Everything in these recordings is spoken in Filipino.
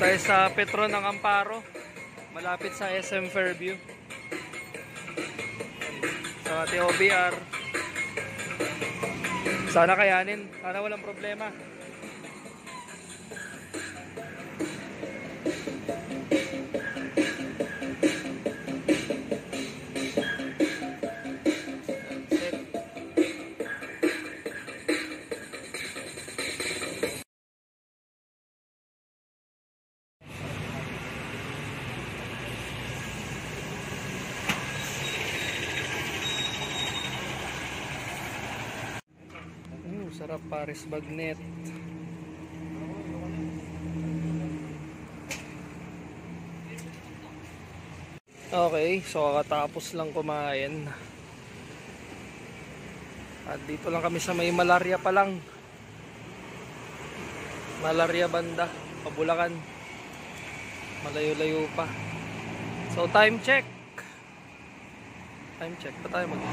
tayo sa Petron ng Amparo, malapit sa SM Fairview. Sa ating OBR. Sana kayanin, sana walang problema. Sarap Paris Bagnet. Okay, so kakatapos lang kumain. At dito lang kami sa may Malaria pa lang. Malaria banda, Pabulacan. Malayo-layo pa. So time check. Time check pa tayo mag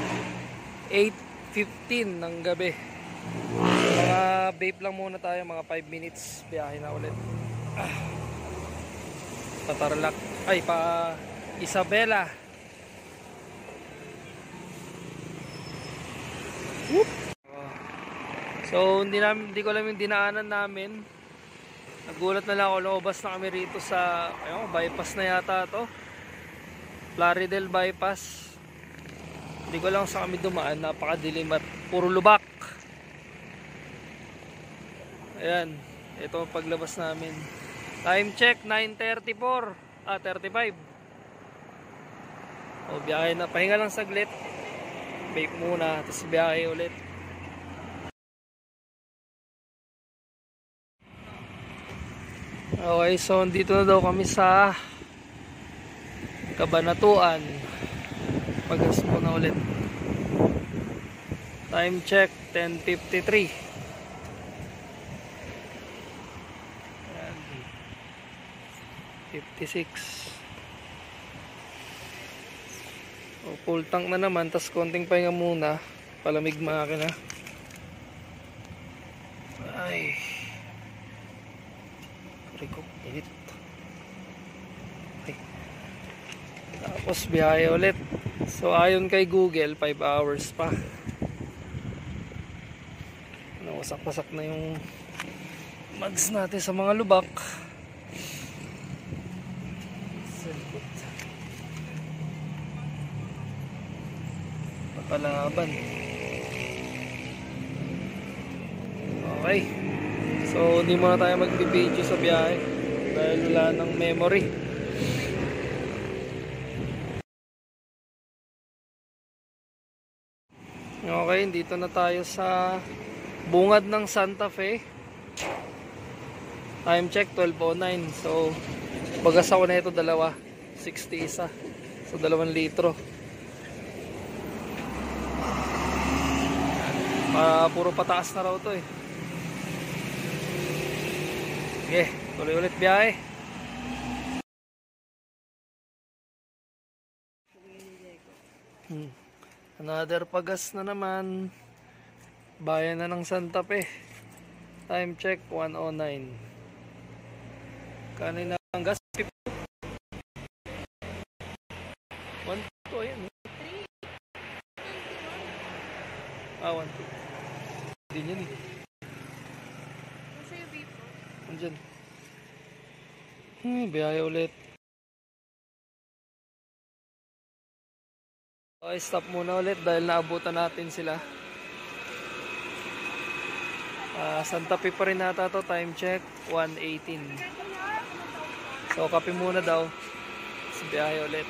8:15 ng gabi. Mga vape lang muna tayo, mga 5 minutes biyahe na ulit. Pa Tarlac, ay pa Isabela. Whoop. So hindi ko alam yung dinaanan namin. Nagulat na lang ako, lumabas na kami rito sa bypass na yata to, Plaridel bypass. Hindi ko lang sa kami dumaan, napakadilim at puro lubak. Ayan, ito ang paglabas namin. Time check 9:34, 35. O biyahe na, pahinga lang saglit. Vape muna, tapos biyahe ulit. Okay, so dito na daw kami sa Cabanatuan. Pagas muna ulit. Time check 10:53. 56. O, full tank na naman, tas konting pahinga muna, palamig makina. Ay, riko, init. Okay. Tapos biyahe ulit. So ayon kay Google, 5 hours pa. Wasak-wasak na yung mags natin sa mga lubak. Palaban. Okay. So hindi muna tayo mag-video sa biyahe dahil wala ng memory. Okay, dito na tayo sa bungad ng Santa Fe. Time check 12:09. So bagas ako na ito, dalawa, 60 isa. So 2 litro. Puro pataas na raw to eh. Okay, tuloy ulit biyahe. Another pagas na naman. Bayan na ng Santa Fe. Time check 1:09. Kanina ang gas 1 to ayan. 1 to. Hindi yan eh. Nasa yung vape mo? Andyan. Biyahe ulit. Okay, stop muna ulit dahil naabutan natin sila. Santa Fe pa rin nata to. Time check 1:18. So kape muna daw. Tapos biyahe ulit.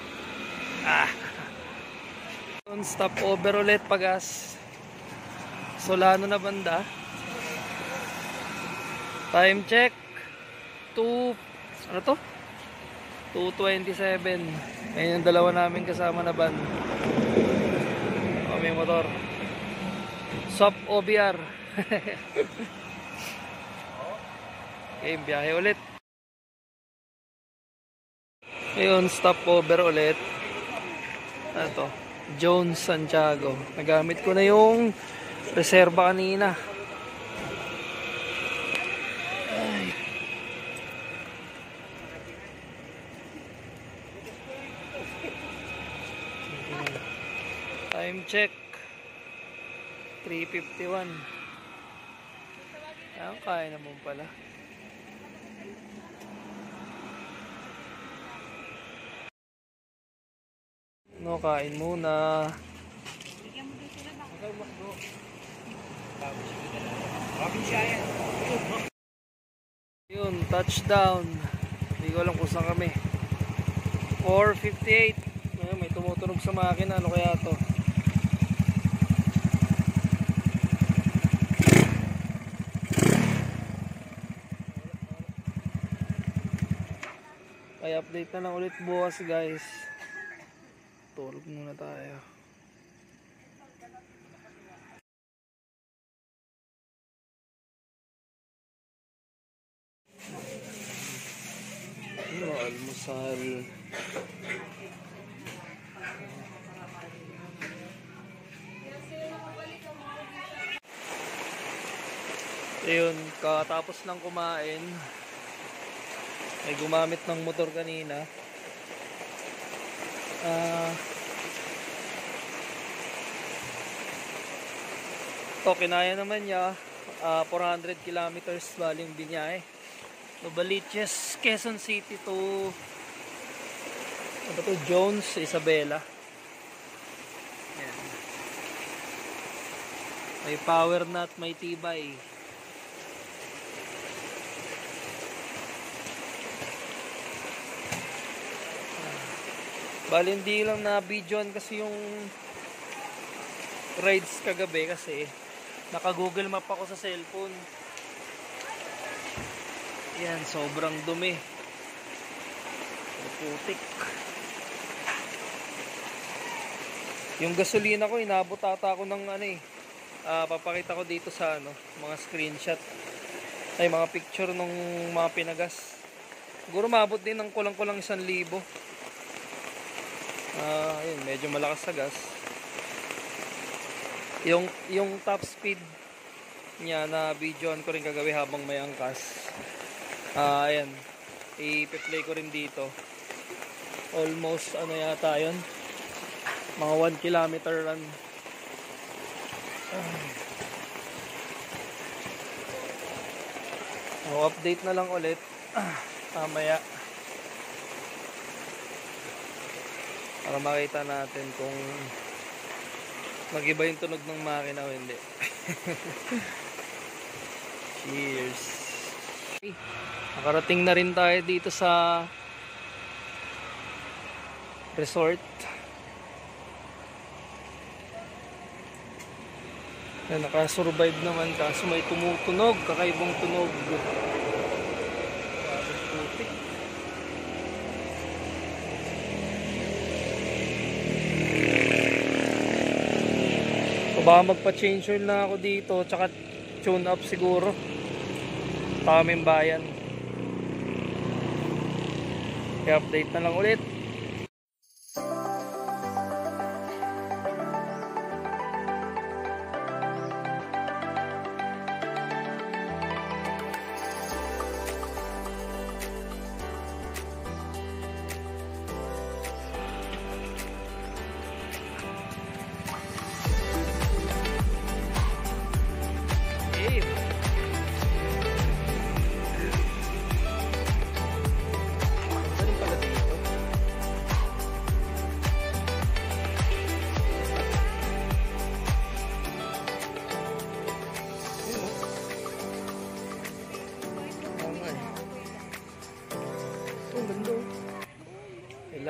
Stop over ulit pagas. Solano na banda. Time check 2:27. Ngayon yung dalawa namin kasama na van. May motor. Swap OBR. Okay, biyahe ulit. Ngayon stop over ulit. Ito, Jones Santiago. Nagamit ko na yung reserva kanina. Ay. check. 351. Ayan, kaya naman pala. No, kain muna. Yun, touchdown. Hindi ko alam kung saan kami. 4:58. Ayun, may tumutunog sa makina. Ano kaya to? Ay, update na lang ulit bukas, guys. Tulog muna tayo. Ano, almusal. Ayun, katapos lang kumain. May gumamit ng motor kanina. Ito, kinaya naman niya. 400 kilometers baling binyahe. Novaliches, Quezon City to ano to, Jones, Isabela. Ayan. May power nut, may tibay. Bali, hindi lang na videoan kasi yung rides kagabi kasi naka Google Map ako sa cellphone. Yan, sobrang dumi. Putik. Yung gasolina ko, inabot ata ako ng ano eh. Papakita ko dito sa ano, mga screenshot. Ay, mga picture nung mga pinagas. Siguro mabot din ng kulang-kulang 1,000. Ayun, medyo malakas sa gas. Yung top speed niya na videoan ko rin kagabi habang may angkas. Ayan, i-play ko rin dito. Almost ano yata yun, mga 1 kilometer run. Update na lang ulit mamaya para makita natin kung mag-iba yung tunog ng makina o hindi. Cheers. Okay. Nakarating na rin tayo dito sa resort. Nakasurvive naman kaso may tumutunog, kakaibang tunog. Baka magpa-change oil na ako dito, tsaka tune up siguro. Taming bayan. I-update na lang ulit.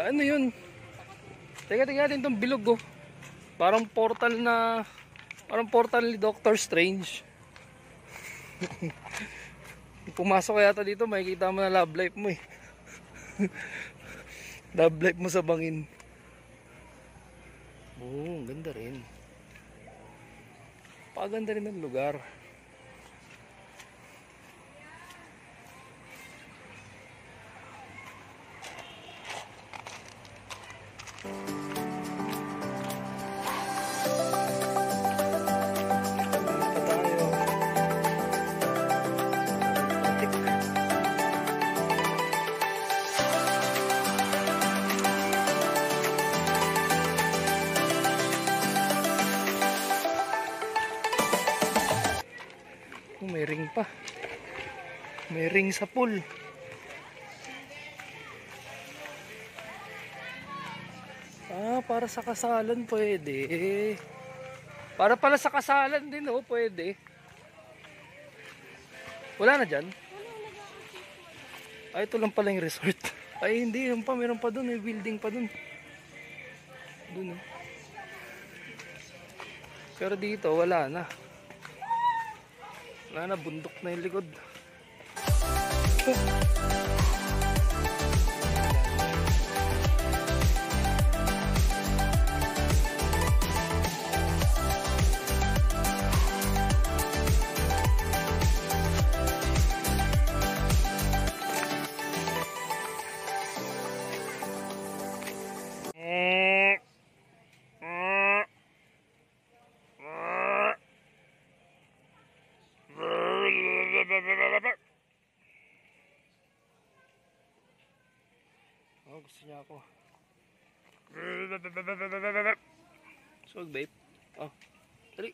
Ano yun? Teka natin itong bilog oh. Parang portal ni Doctor Strange. Pumasok yata dito, makikita mo na love life mo eh. Love life mo sa bangin. Oh, ganda rin. Paganda rin ng lugar. May ring sa pool. Ah, para sa kasalan pwede. Para pala sa kasalan din oh, pwede. Wala na dyan? Ay, ito lang pala yung resort. Ay, hindi. Yung pa, meron pa dun. May building pa dun. Dun oh. Pero dito, wala na. Wala na, bundok na yung likod. Oh, gusto niya ako. So, babe. Oh, dali.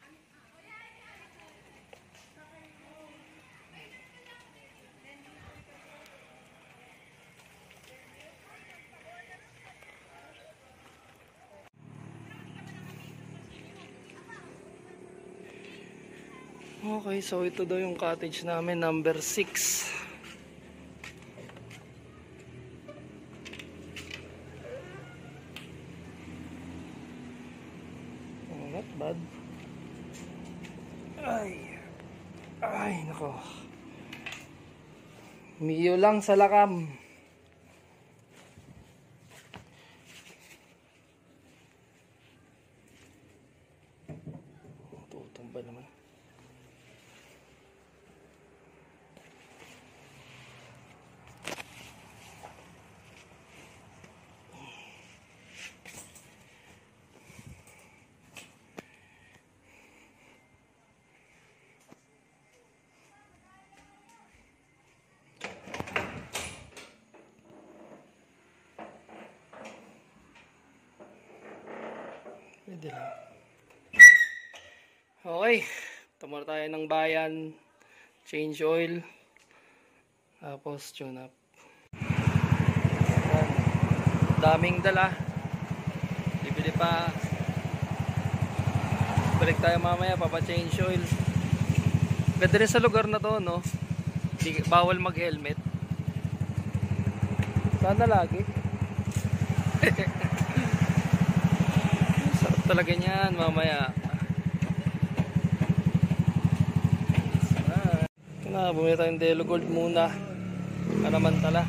Okay, so ito daw yung cottage namin, number 6. Oh, not bad. Ay, nako. Miyo lang sa lakam. Tutumba naman. Pwede lang. Okay. Tumor tayo ng bayan. Change oil. Tapos tune up. Daming dala. Bibili pa. Balik tayo mamaya. Papa-change oil. Ganda rin sa lugar na to, no? Bawal mag-helmet. Sana lagi. Sarap talaga niyan mamaya. Bumili tayong Delo Gold muna. Panamantala.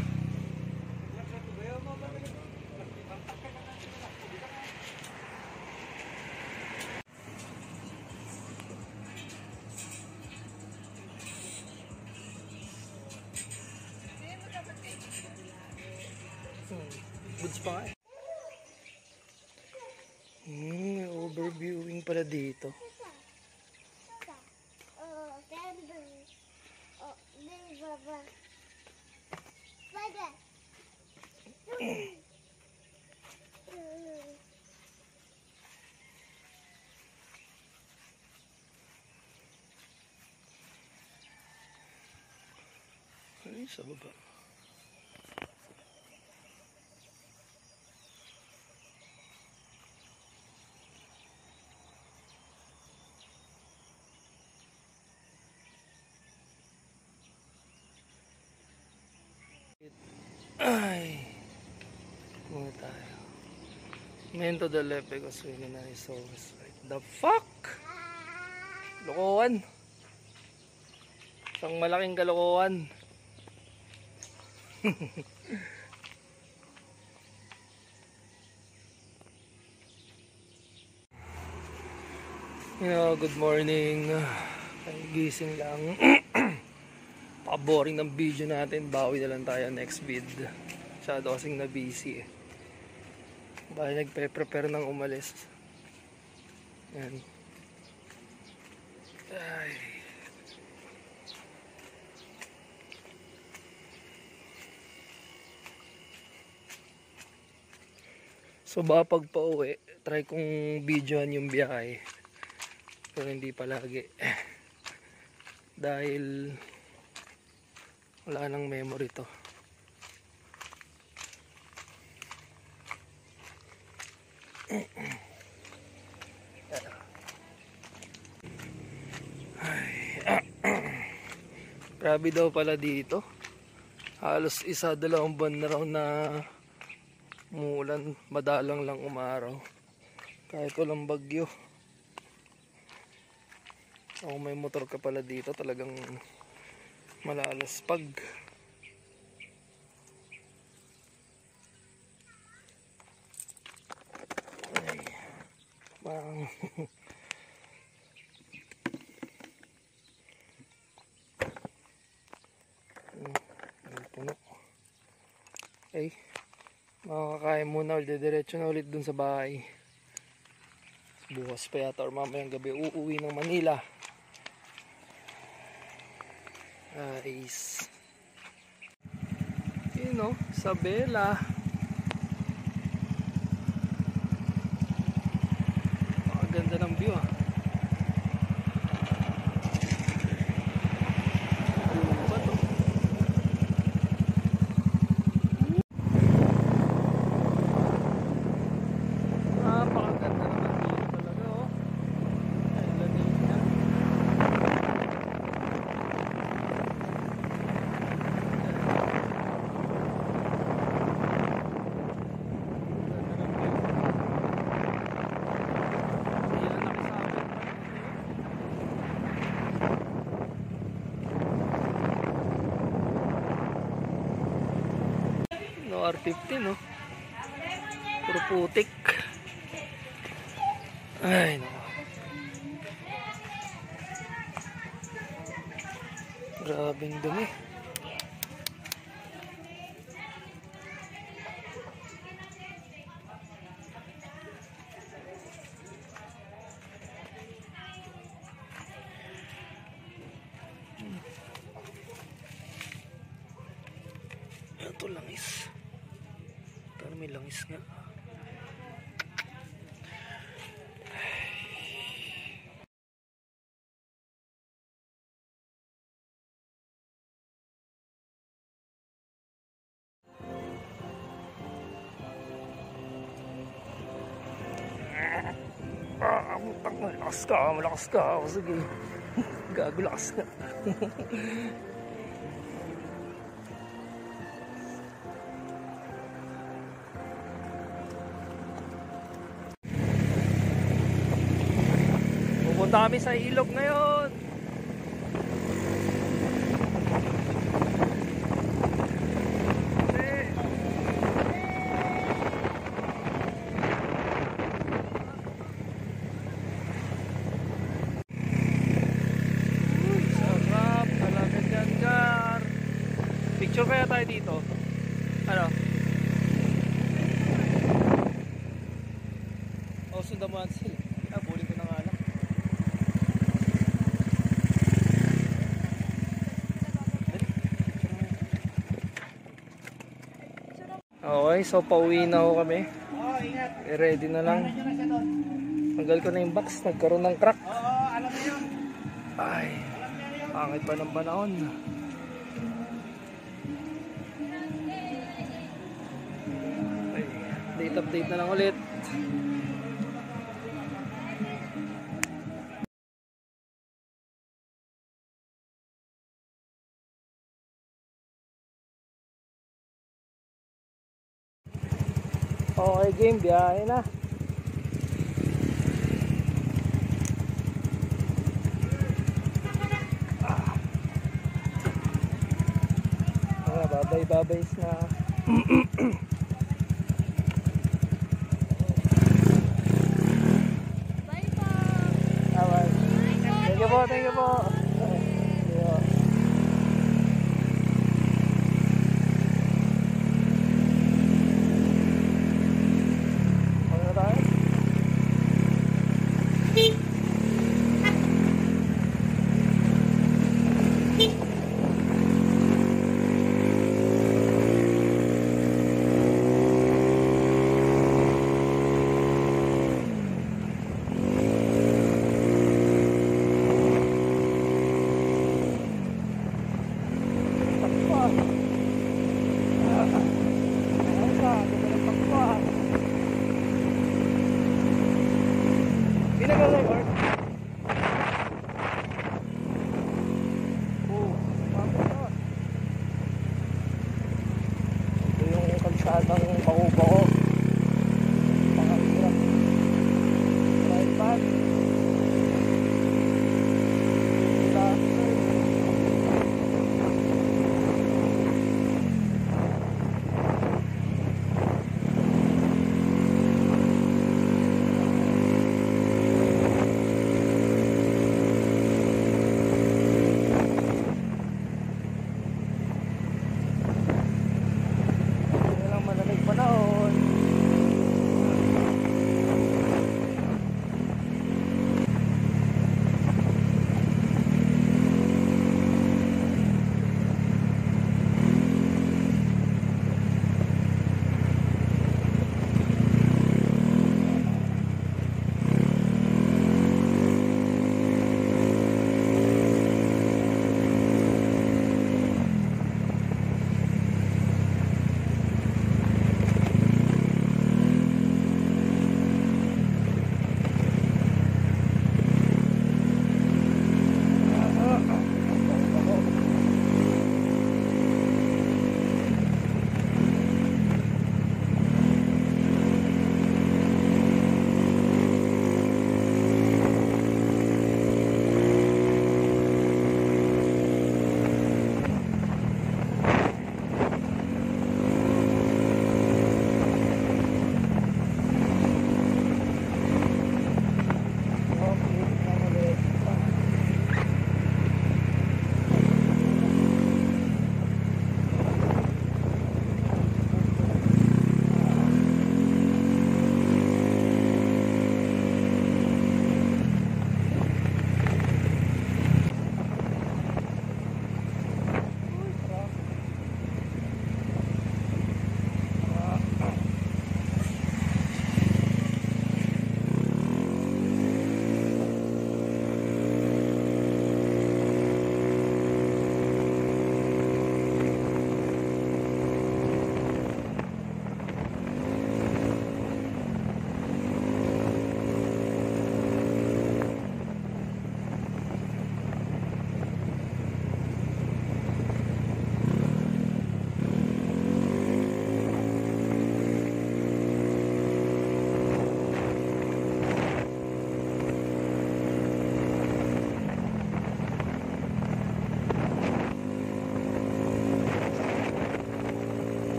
Goods pa nga eh. May overviewing pala dito. Ay, sa baba. Ay, muna tayo. Main to the left because we can is always right. The fuck? Lokohan. Isang malaking kalokohan. Good morning. Ay, gising lang. Paka-boring ng video natin. Bawi na lang tayo next vid. Masyado kasing na busy eh. Bali nagpe-prepare ng umalis. Yan. Ay. So baka pag pauwi, try kong videoan yung biyahe. Pero hindi palagi. Dahil Wala nang memory to. Grabe daw pala dito. Halos 1-2 buwan na raw na umuulan, madalang lang umaraw. Kahit walang bagyo. Kung may motor ka pala dito, talagang malalaspag. Ay, parang puno. Ay, makakakain muna ulit, diretso na ulit dun sa bahay. Bukas pa yata or mamayang gabi uuwi ng Manila. Nice. Yun o, Sabela. Ganda ng view ah. R50 no, puro putik. Ay no, grabing dumi. Ito langis. Pero may langis nga. Malakas ka. O, sige. Gago, lakas ka. Pupunta kami sa ilog ngayon. Sarap, talaga dyan, Gar. Picture kaya tayo dito. Ano? O, sundan mo sila. Buling ko na nga lang. Okay, so pauwi na ako kami. Ready na lang. Tanggal ko na yung box, nagkaroon ng crack. Ay, pangit pa ng panahon. Ay, date update na lang ulit. Okay, game, biyahe na. Babay-babays na. Bye po. Thank you po, thank you po.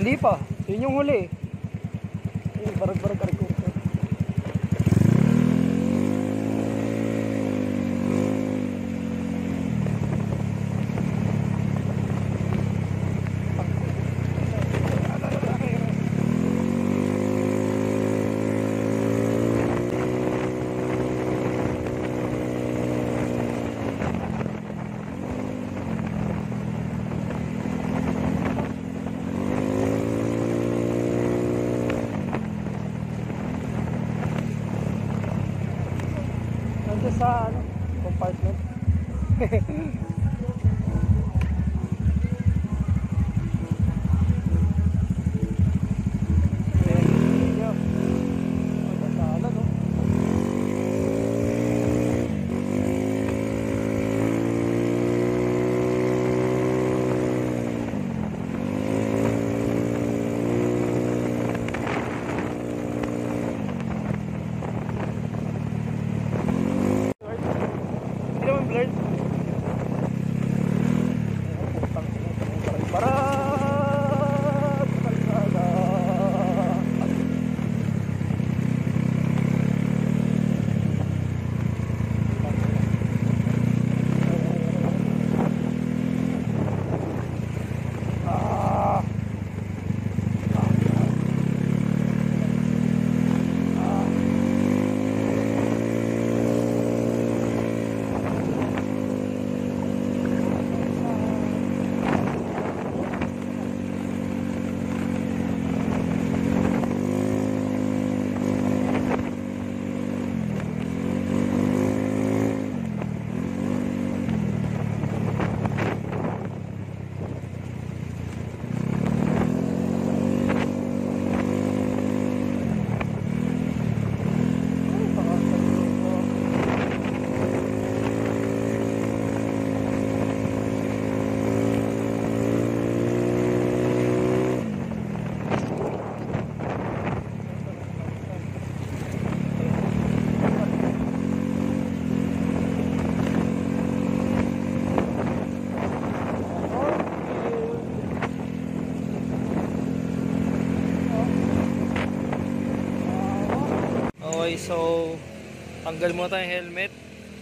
Hindi pa. Yun yung huli. Ayun, barag-barag ko. Sa ano, compartment. Okay, so tanggal muna tayong helmet.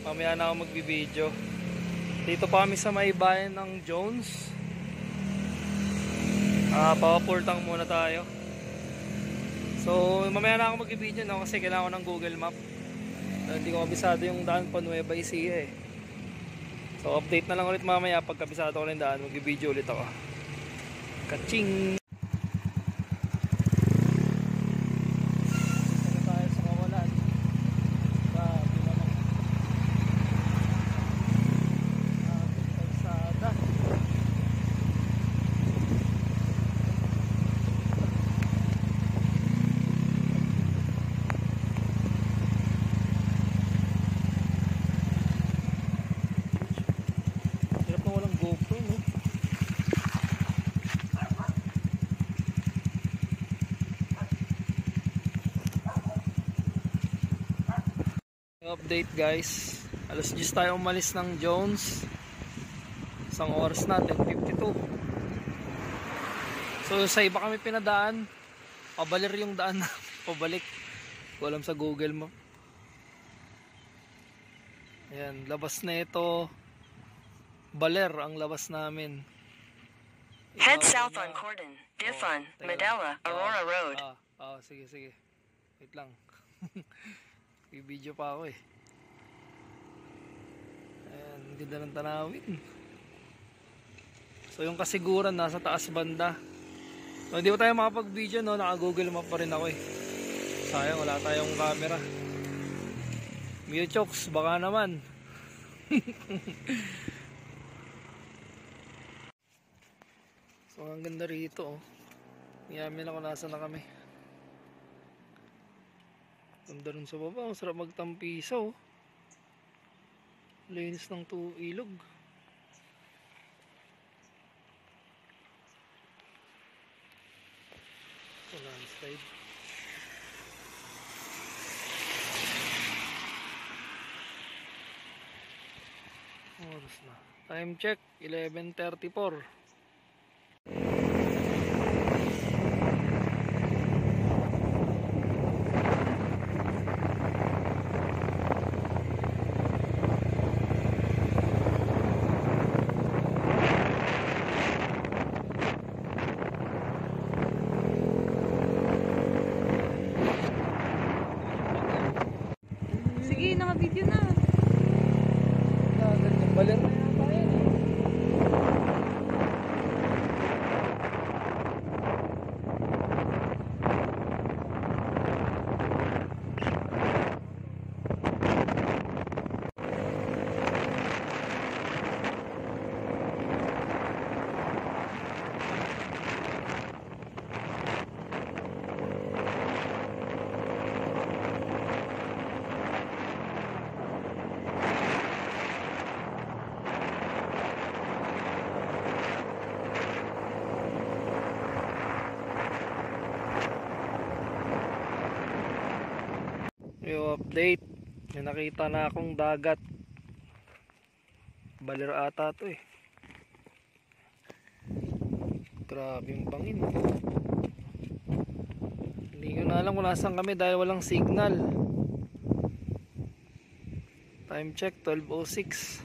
Mamaya na ako magbibideo. Dito pa kami sa may bayan ng Jones. Papapurtang muna tayo. So mamaya na ako magbibideo, no? Kasi kailangan ko ng Google Map. Hindi ko kabisado yung daan pa Nueva Ecija eh. So update na lang ulit mamaya. Pag kabisado ko ng daan, magbibideo ulit ako. Kaching! Update guys, alas 10 tayo umalis ng Jones. Isang oras na, 10:52. So sa iba kami pinadaan, pabalir yung daan na pabalik. Walang sa Google Map. Ayan, labas na ito. Baler ang labas namin. Head south on Cordon, Diffon, Medela, Aurora Road. Sige. Wait lang. I-video pa ako eh. Ayan, ganda ng tanawin. So yung kasiguran nasa taas banda. So hindi pa tayo makapag-video, no? Naka-Google Map pa rin ako eh. Sayang, wala tayong camera. Mewchokes, baka naman. So ang ganda rito oh. Yamin ako nasa na kami. Ganda rin sa baba, masarap magtampisaw. Linis ng ilog. So landslide. Oras na. Time check, 11:34. Baler na yata yan eh. Yung update, may nakita na akong dagat. Baler ata to eh. Grabe yung bangin. Hindi ko na alam kung nasan kami dahil walang signal. Time check 12:06.